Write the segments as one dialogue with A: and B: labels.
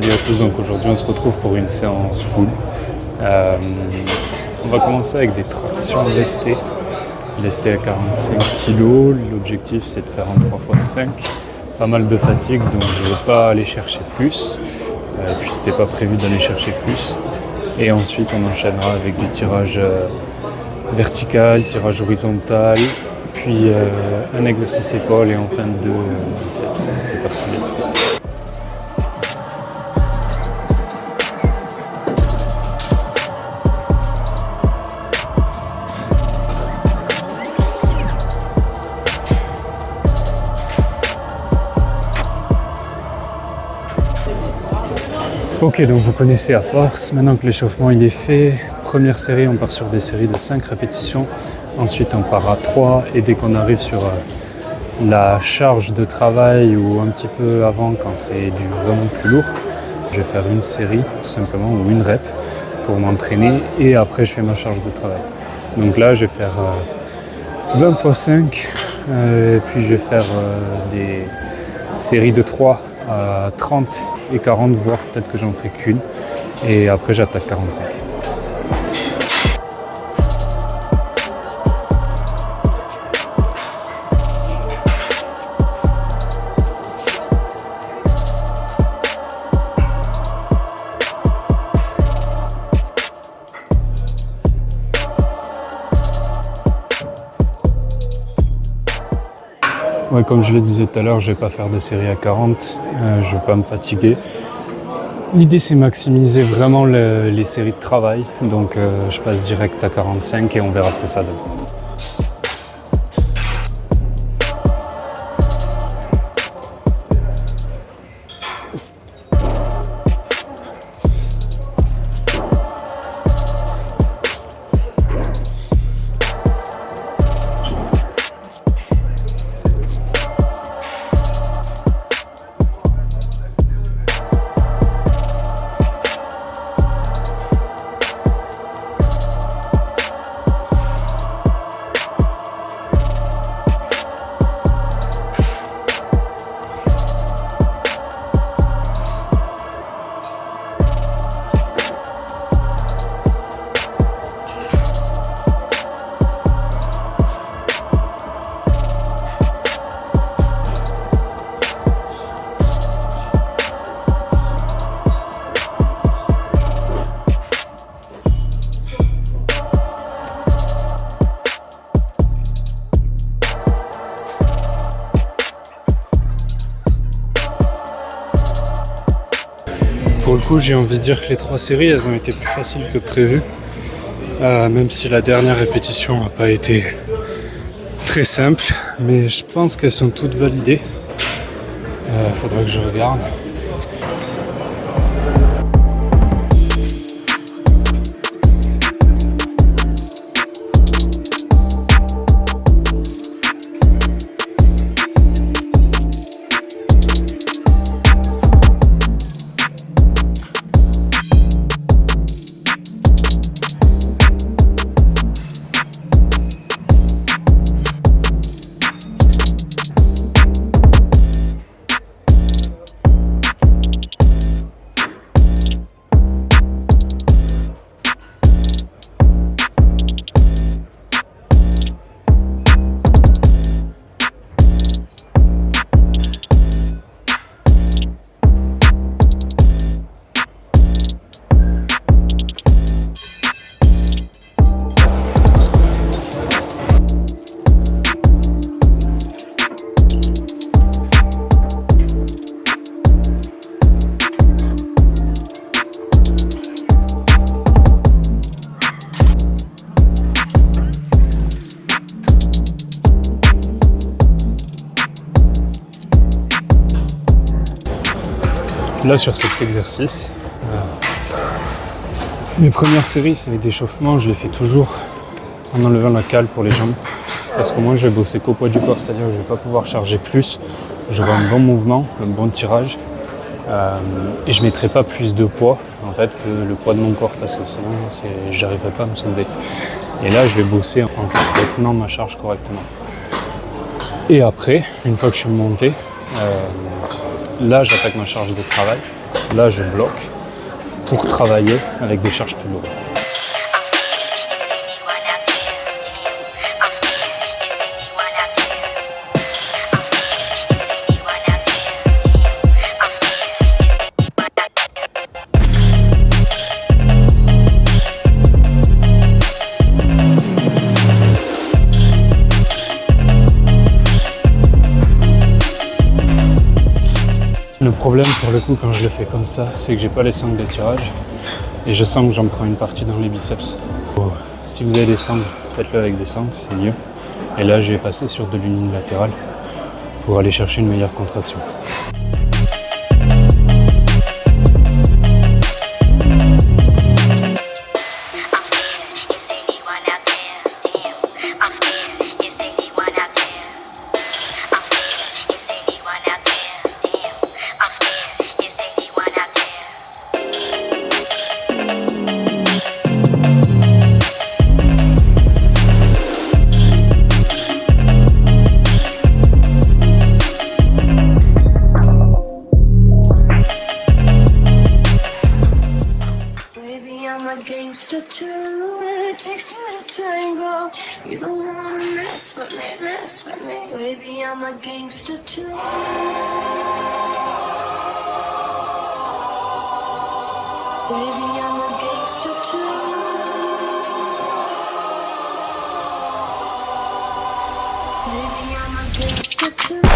A: Salut à tous, donc aujourd'hui on se retrouve pour une séance full. On va commencer avec des tractions lestées à 45 kg. L'objectif c'est de faire un 3x5. Pas mal de fatigue, donc je ne vais pas aller chercher plus. Puis c'était pas prévu d'aller chercher plus. Et ensuite on enchaînera avec du tirage vertical, tirage horizontal, puis un exercice épaule et enfin 2 biceps. C'est parti, let's go. Ok, donc vous connaissez à force. Maintenant que l'échauffement il est fait, première série, on part sur des séries de 5 répétitions. Ensuite, on part à 3 et dès qu'on arrive sur la charge de travail ou un petit peu avant quand c'est du vraiment plus lourd, je vais faire une série tout simplement ou une rep pour m'entraîner et après je fais ma charge de travail. Donc là, je vais faire 20 x 5 puis je vais faire des séries de 3 à 30 et 40, voire peut-être que j'en ferai qu'une. Et après, j'attaque 45. Ouais, comme je le disais tout à l'heure, je ne vais pas faire de série à 40, je ne veux pas me fatiguer. L'idée c'est maximiser vraiment les séries de travail, donc je passe direct à 45 et on verra ce que ça donne. Pour le coup, j'ai envie de dire que les 3 séries, elles ont été plus faciles que prévu. Même si la dernière répétition n'a pas été très simple. Mais je pense qu'elles sont toutes validées. Faudra que je regarde. Là sur cet exercice, mes premières séries c'est d'échauffement, je les fais toujours en enlevant la cale pour les jambes parce que moi je vais bosser qu'au poids du corps, c'est-à-dire que je ne vais pas pouvoir charger plus, j'aurai un bon mouvement, un bon tirage et je ne mettrai pas plus de poids en fait que le poids de mon corps parce que sinon j'arriverai pas à me soulever. Et là je vais bosser en tenant ma charge correctement. Et après, une fois que je suis monté, là j'attaque ma charge de travail Là, je bloque pour travailler avec des charges plus lourdes. Le problème pour le coup quand je le fais comme ça, c'est que j'ai pas les sangles d'étirage et je sens que j'en prends une partie dans les biceps. Si vous avez des sangles, faites-le avec des sangles, c'est mieux. Et là, j'ai passé sur de l'unilatéral pour aller chercher une meilleure contraction.
B: Gangster too, it takes two to tango. You don't wanna mess with me. Baby, I'm a gangster too. Baby, I'm a gangster too. Baby, I'm a gangster too.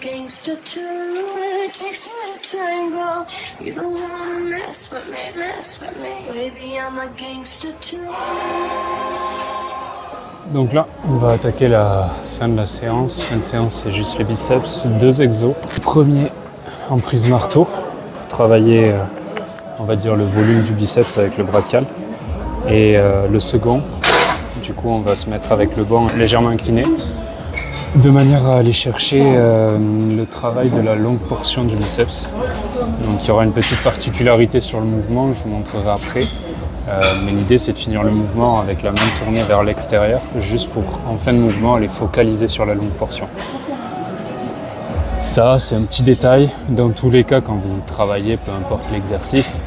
B: Gangster too, it takes two to tango. You don't wanna mess with me. Baby, I'm a gangster too.
A: Donc là, on va attaquer la fin de la séance. Fin de séance, c'est juste les biceps, 2 exos. Premier en prise marteau pour travailler, on va dire, le volume du biceps avec le brachial. Et le second, du coup, on va se mettre avec le banc légèrement incliné, de manière à aller chercher le travail de la longue portion du biceps. Donc il y aura une petite particularité sur le mouvement, je vous montrerai après. Mais l'idée c'est de finir le mouvement avec la main tournée vers l'extérieur, juste pour en fin de mouvement aller focaliser sur la longue portion. Ça c'est un petit détail, dans tous les cas quand vous travaillez, peu importe l'exercice,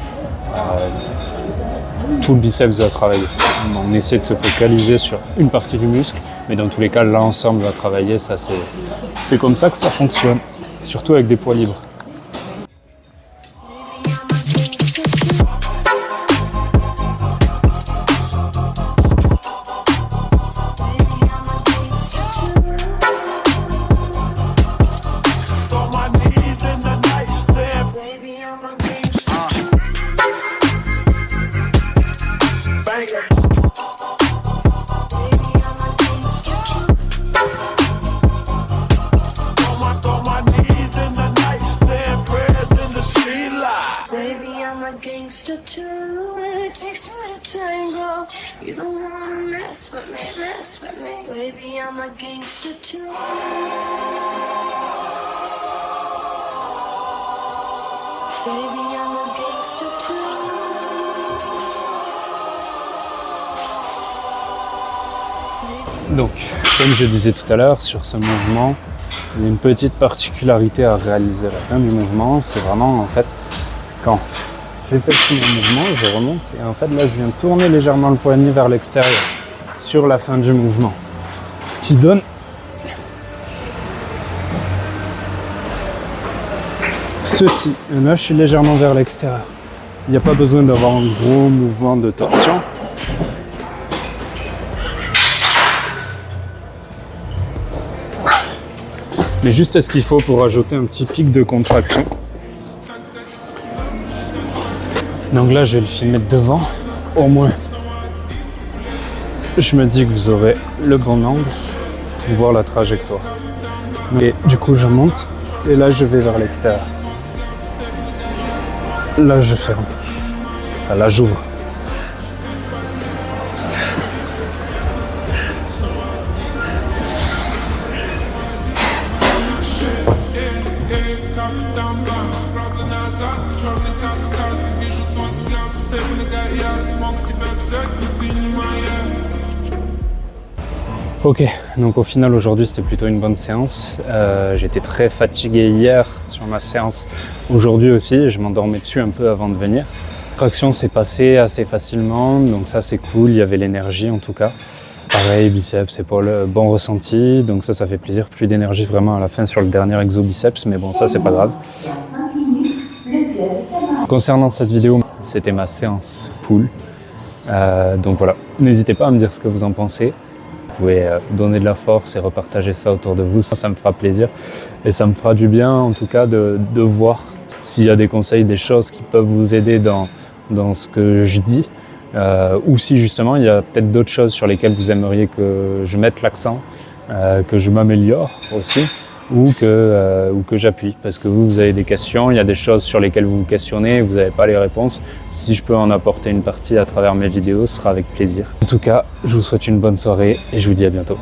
A: tout le biceps va travailler. On essaie de se focaliser sur une partie du muscle, mais dans tous les cas l'ensemble va travailler, ça c'est comme ça que ça fonctionne, surtout avec des poids libres.
B: Gangster too, it takes two to tango. You don't wanna mess with me. Baby, I'm a gangster too. Baby, I'm a gangster too.
A: Donc, comme je disais tout à l'heure, sur ce mouvement, il y a une petite particularité à réaliser à la fin du mouvement. C'est vraiment, en fait, quand j'ai fait tout mon mouvement, je remonte et en fait là je viens tourner légèrement le poignet vers l'extérieur sur la fin du mouvement. Ce qui donne ceci. Et là je suis légèrement vers l'extérieur. Il n'y a pas besoin d'avoir un gros mouvement de torsion. Mais juste ce qu'il faut pour ajouter un petit pic de contraction. Donc là, je vais le filmer de devant, au moins. Je me dis que vous aurez le bon angle pour voir la trajectoire. Et du coup, je monte et là, je vais vers l'extérieur. Là, je ferme. Enfin, là, j'ouvre. Ok, donc au final aujourd'hui c'était plutôt une bonne séance. J'étais très fatigué hier sur ma séance, aujourd'hui aussi, je m'endormais dessus un peu avant de venir. La traction s'est passée assez facilement, donc ça c'est cool, il y avait l'énergie en tout cas. Pareil, biceps, épaules, bon ressenti, donc ça fait plaisir. Plus d'énergie vraiment à la fin sur le dernier exo biceps, mais bon ça c'est pas grave. Concernant cette vidéo, c'était ma séance pool. Donc voilà, n'hésitez pas à me dire ce que vous en pensez. Vous pouvez donner de la force et repartager ça autour de vous, ça me fera plaisir. Et ça me fera du bien en tout cas de voir s'il y a des conseils, des choses qui peuvent vous aider dans ce que je dis. Ou si justement il y a peut-être d'autres choses sur lesquelles vous aimeriez que je mette l'accent, que je m'améliore aussi. Ou que j'appuie, parce que vous avez des questions, il y a des choses sur lesquelles vous vous questionnez, vous n'avez pas les réponses. Si je peux en apporter une partie à travers mes vidéos, ce sera avec plaisir. En tout cas, je vous souhaite une bonne soirée et je vous dis à bientôt.